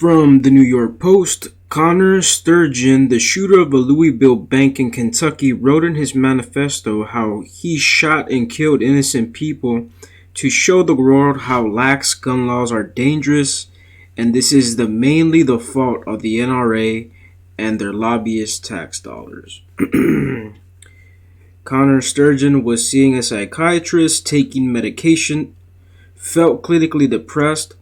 From the New York Post, Connor Sturgeon, the shooter of a Louisville bank in Kentucky, wrote in his manifesto how he shot and killed innocent people to show the world how lax gun laws are dangerous, and this is mainly the fault of the NRA and their lobbyist tax dollars. Connor Sturgeon was seeing a psychiatrist, taking medication, felt clinically depressed,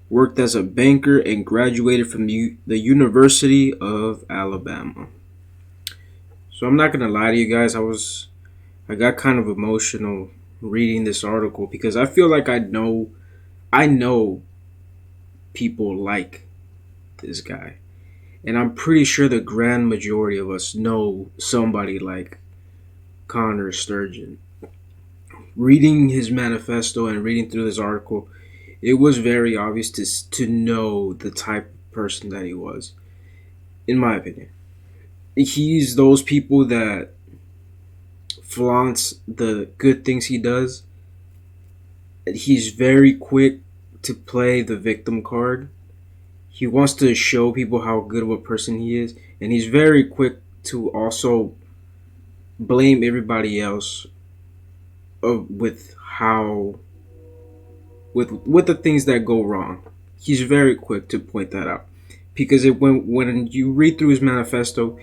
worked as a banker, and graduated from the University of Alabama. So I'm not gonna lie to you guys, I got kind of emotional reading this article because I feel like I know people like this guy. And I'm pretty sure the grand majority of us know somebody like Connor Sturgeon. Reading his manifesto and reading through this article, it was very obvious to know the type of person that he was, in my opinion. He's those people that flaunts the good things he does. He's very quick to play the victim card. He wants to show people how good of a person he is, and he's very quick to also blame everybody else with how with the things that go wrong. He's very quick to point that out because when you read through his manifesto,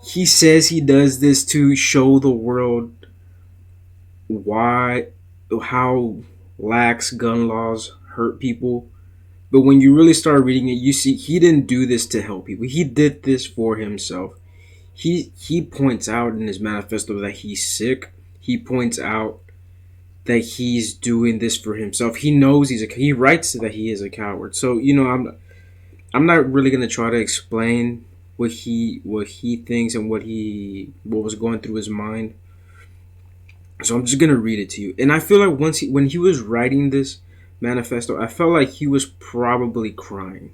he says he does this to show the world how lax gun laws hurt people. But when you really start reading it, you see he didn't do this to help people. He did this for himself. He points out in his manifesto that he's sick. He points out that he's doing this for himself. He knows he writes that he is a coward. So I'm not really gonna try to explain what he thinks and what was going through his mind. So I'm just gonna read it to you. And I feel like when he was writing this manifesto, I felt like he was probably crying.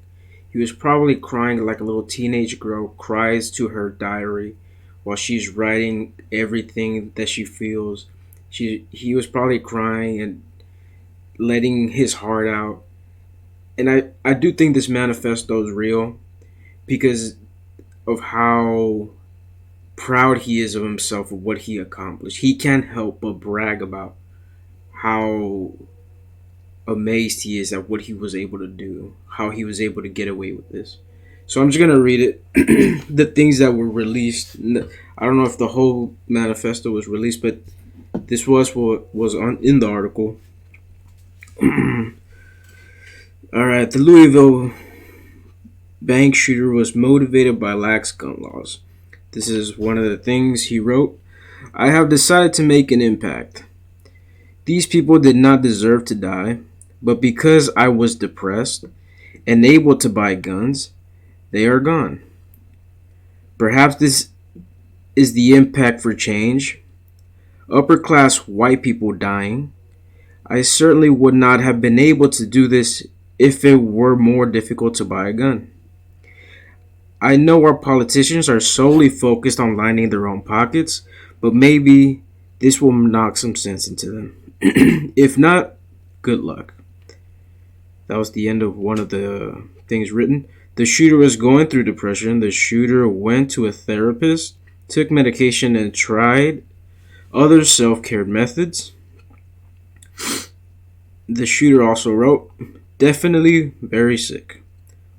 He was probably crying like a little teenage girl cries to her diary while she's writing everything that she feels. He was probably crying and letting his heart out. And I do think this manifesto is real because of how proud he is of himself, of what he accomplished. He can't help but brag about how amazed he is at what he was able to do, how he was able to get away with this. So I'm just going to read it. The things that were released. I don't know if the whole manifesto was released, but this was what was in the article. All right, the Louisville bank shooter was motivated by lax gun laws. This is one of the things he wrote. I have decided to make an impact. These people did not deserve to die, but because I was depressed and able to buy guns, they are gone. Perhaps this is the impact for change. Upper class white people dying. I certainly would not have been able to do this if it were more difficult to buy a gun. I know our politicians are solely focused on lining their own pockets, but maybe this will knock some sense into them. If not, good luck. That was the end of one of the things written. The shooter was going through depression. The shooter went to a therapist, took medication, and tried other self-care methods. The shooter also wrote, definitely very sick.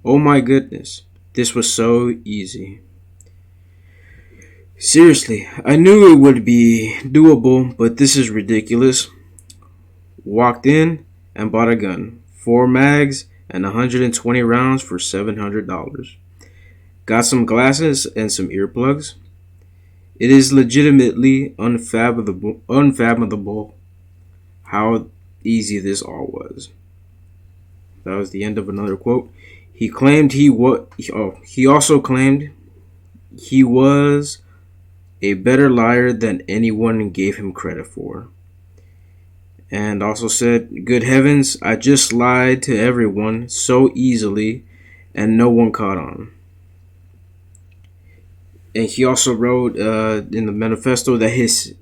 Oh my goodness, this was so easy. Seriously, I knew it would be doable, but this is ridiculous. Walked in and bought a gun. 4 mags and 120 rounds for $700. Got some glasses and some earplugs. It is legitimately unfathomable how easy this all was. That was the end of another quote. He also claimed he was a better liar than anyone gave him credit for. And also said, good heavens, I just lied to everyone so easily and no one caught on. And he also wrote in the manifesto that his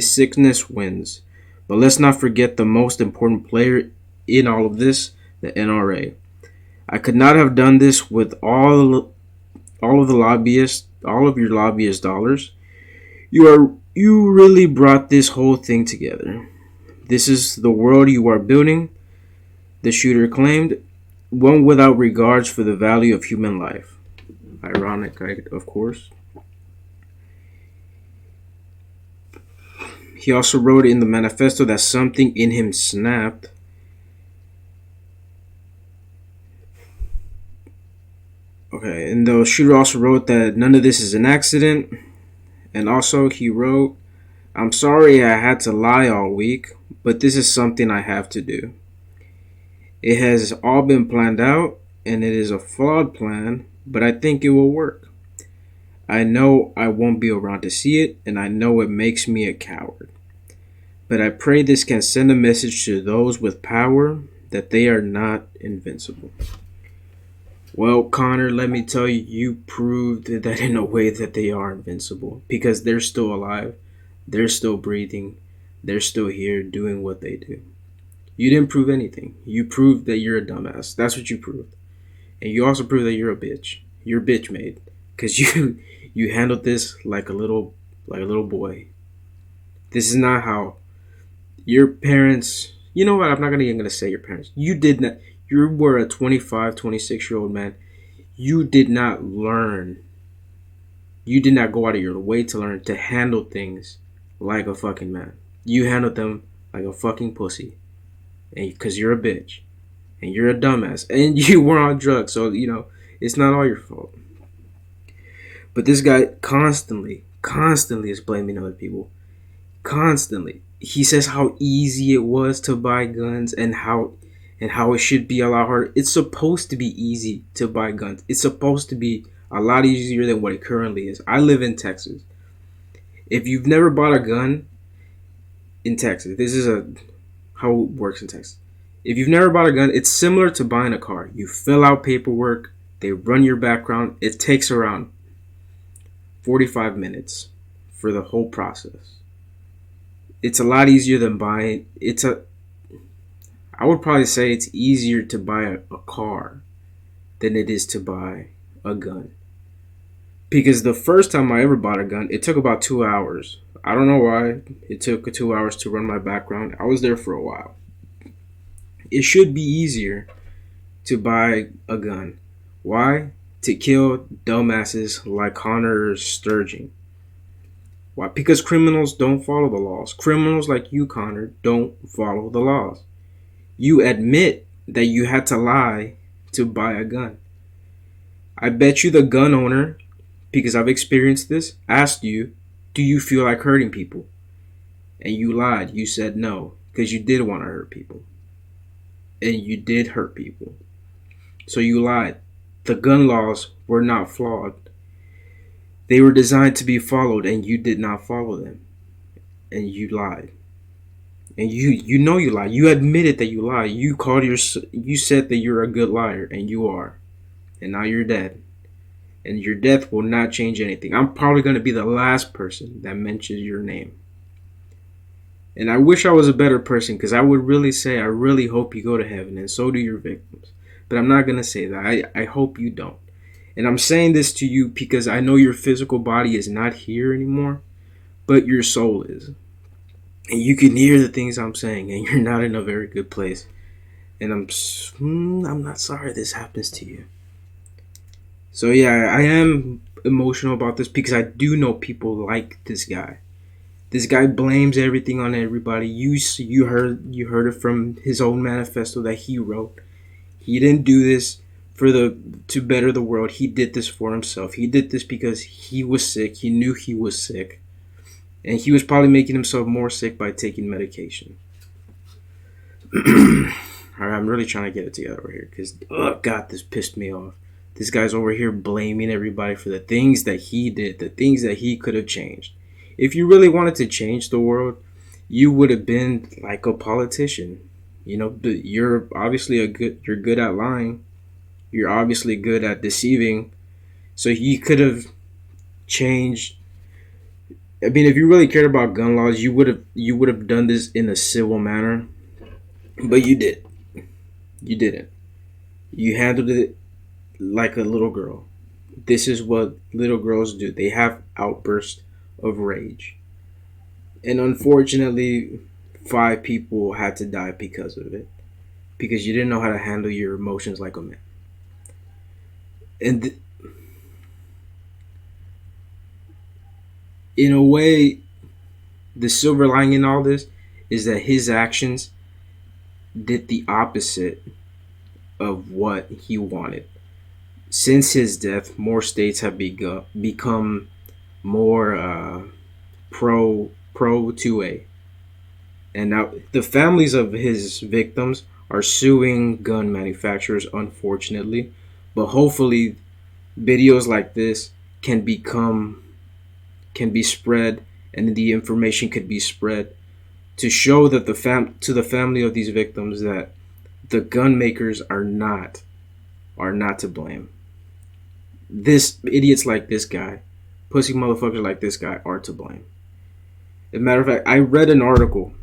sickness wins. But let's not forget the most important player in all of this, the NRA. I could not have done this with all of the lobbyists, all of your lobbyist dollars. You really brought this whole thing together. This is the world you are building, the shooter claimed, one without regards for the value of human life. Ironic, of course. He also wrote in the manifesto that something in him snapped. Okay, and the shooter also wrote that none of this is an accident. And also, he wrote, I'm sorry I had to lie all week, but this is something I have to do. It has all been planned out, and it is a flawed plan, but I think it will work. I know I won't be around to see it, and I know it makes me a coward. But I pray this can send a message to those with power that they are not invincible. Well, Connor, let me tell you, you proved that in a way that they are invincible. Because they're still alive, they're still breathing, they're still here doing what they do. You didn't prove anything. You proved that you're a dumbass. That's what you proved. And you also proved that you're a bitch. You're bitch made. Because you handled this like a little boy. This is not how your parents, you know what, I'm not even gonna say your parents. You did not, you were a 25, 26-year-old man. You did not learn. You did not go out of your way to learn to handle things like a fucking man. You handled them like a fucking pussy. And because you're a bitch. And you're a dumbass. And you were on drugs. So, it's not all your fault. But this guy constantly is blaming other people. Constantly. He says how easy it was to buy guns and how it should be a lot harder. It's supposed to be easy to buy guns. It's supposed to be a lot easier than what it currently is. I live in Texas. If you've never bought a gun in Texas, this is how it works in Texas. If you've never bought a gun, it's similar to buying a car. You fill out paperwork, they run your background. It takes around 45 minutes for the whole process. It's a lot easier than buying. I would probably say it's easier to buy a car than it is to buy a gun. Because the first time I ever bought a gun, it took about 2 hours. I don't know why it took 2 hours to run my background. I was there for a while. It should be easier to buy a gun. Why? To kill dumbasses like Connor Sturgeon. Why? Because criminals don't follow the laws. Criminals like you, Connor, don't follow the laws. You admit that you had to lie to buy a gun. I bet you the gun owner, because I've experienced this, asked you, do you feel like hurting people? And you lied. You said no, because you did want to hurt people. And you did hurt people. So you lied. The gun laws were not flawed. They were designed to be followed, and you did not follow them. And you lied. And you know you lied. You admitted that you lied. You said that you're a good liar, and you are. And now you're dead. And your death will not change anything. I'm probably going to be the last person that mentions your name. And I wish I was a better person, because I would really say I really hope you go to heaven, and so do your victims. But I'm not going to say that. I hope you don't. And I'm saying this to you because I know your physical body is not here anymore, but your soul is. And you can hear the things I'm saying, and you're not in a very good place. And I'm not sorry this happens to you. So yeah, I am emotional about this because I do know people like this guy. This guy blames everything on everybody. You heard it from his own manifesto that he wrote. He didn't do this to better the world. He did this for himself. He did this because he was sick. He knew he was sick. And he was probably making himself more sick by taking medication. Alright, I'm really trying to get it together over here because, oh God, this pissed me off. This guy's over here blaming everybody for the things that he did, the things that he could have changed. If you really wanted to change the world, you would have been like a politician. You're obviously you're good at lying. You're obviously good at deceiving. So he could have changed. I mean, if you really cared about gun laws, you would have done this in a civil manner. But you didn't. You handled it like a little girl. This is what little girls do. They have outbursts of rage. And unfortunately, 5 people had to die because of it. Because you didn't know how to handle your emotions like a man. And in a way, the silver lining in all this is that his actions did the opposite of what he wanted. Since his death, more states have become more pro 2A, and now the families of his victims are suing gun manufacturers, unfortunately. But hopefully, videos like this can become can be spread, and the information could be spread to show that to the family of these victims that the gun makers are not to blame. This idiots like this guy, pussy motherfuckers like this guy are to blame. As a matter of fact, I read an article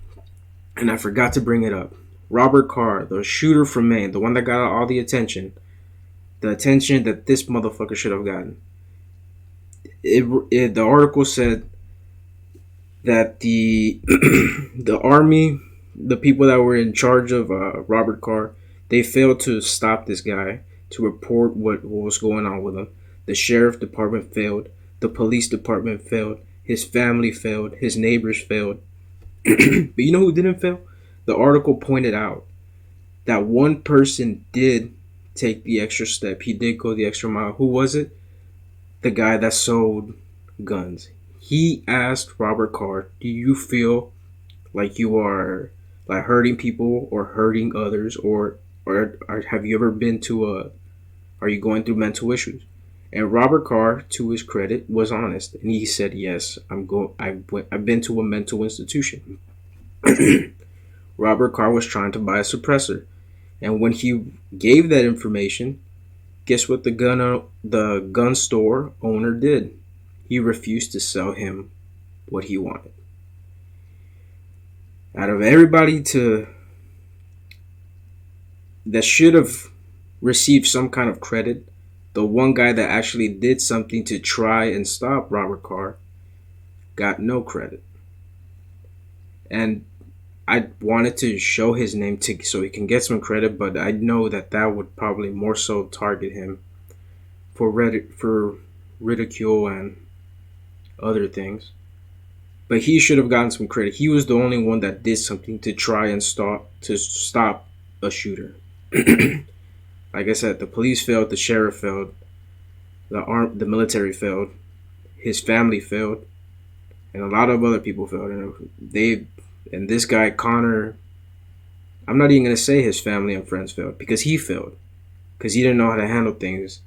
and I forgot to bring it up. Robert Carr, the shooter from Maine, the one that got all the attention that this motherfucker should have gotten. The article said that the the army, the people that were in charge of Robert Carr, they failed to stop this guy, to report what was going on with him. The sheriff department failed. The police department failed. His family failed. His neighbors failed. But you know who didn't fail? The article pointed out that one person did take the extra step. He did go the extra mile. Who was it? The guy that sold guns. He asked Robert Carr, "Do you feel like you are like hurting people or hurting others, or have you ever been to a? Are you going through mental issues?" And Robert Carr, to his credit, was honest, and he said, "Yes, I've been to a mental institution." Robert Carr was trying to buy a suppressor, and when he gave that information, guess what the gun store owner did? He refused to sell him what he wanted. Out of everybody that should have received some kind of credit, the one guy that actually did something to try and stop Robert Carr got no credit. And I wanted to show his name so he can get some credit, but I know that would probably more so target him for ridicule and other things. But he should have gotten some credit. He was the only one that did something to try and stop a shooter. Like I said, the police failed, the sheriff failed, the military failed, his family failed, and a lot of other people failed. And this guy Connor, I'm not even gonna say his family and friends failed, because he failed, because he didn't know how to handle things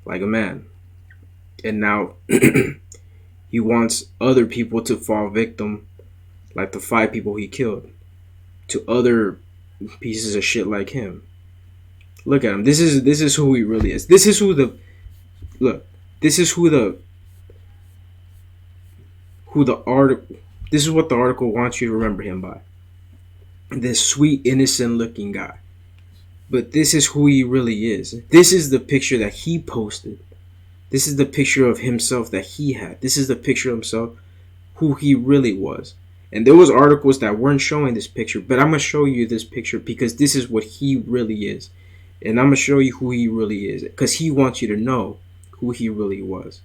like a man. And now he wants other people to fall victim, like the 5 people he killed, to other pieces of shit like him. Look at him. This is who he really is. This is who the article. This is what the article wants you to remember him by. This sweet, innocent looking guy. But this is who he really is. This is the picture that he posted. This is the picture of himself that he had. This is the picture of himself, who he really was. And there was articles that weren't showing this picture, but I'm going to show you this picture because this is what he really is. And I'm going to show you who he really is, because he wants you to know who he really was.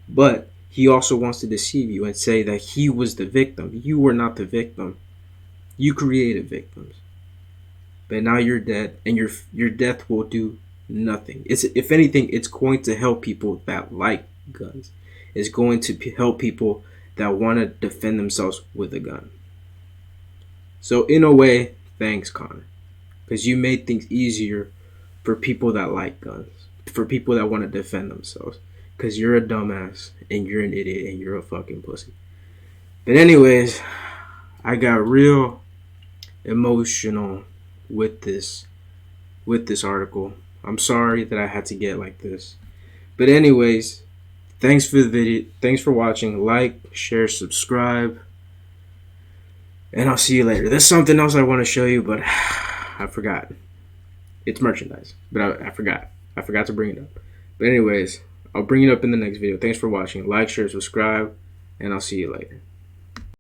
But he also wants to deceive you and say that he was the victim. You were not the victim. You created victims. But now you're dead, and your death will do nothing. If anything, it's going to help people that like guns. It's going to help people that want to defend themselves with a gun. So in a way, thanks, Connor, because you made things easier for people that like guns, for people that want to defend themselves, because you're a dumbass and you're an idiot and you're a fucking pussy. But anyways, I got real emotional with this article. I'm sorry that I had to get like this. But anyways, thanks for the video. Thanks for watching. Like, share, subscribe. And I'll see you later. There's something else I want to show you, but I forgot. It's merchandise, but I forgot. I forgot to bring it up. But anyways, I'll bring it up in the next video. Thanks for watching. Like, share, subscribe, and I'll see you later.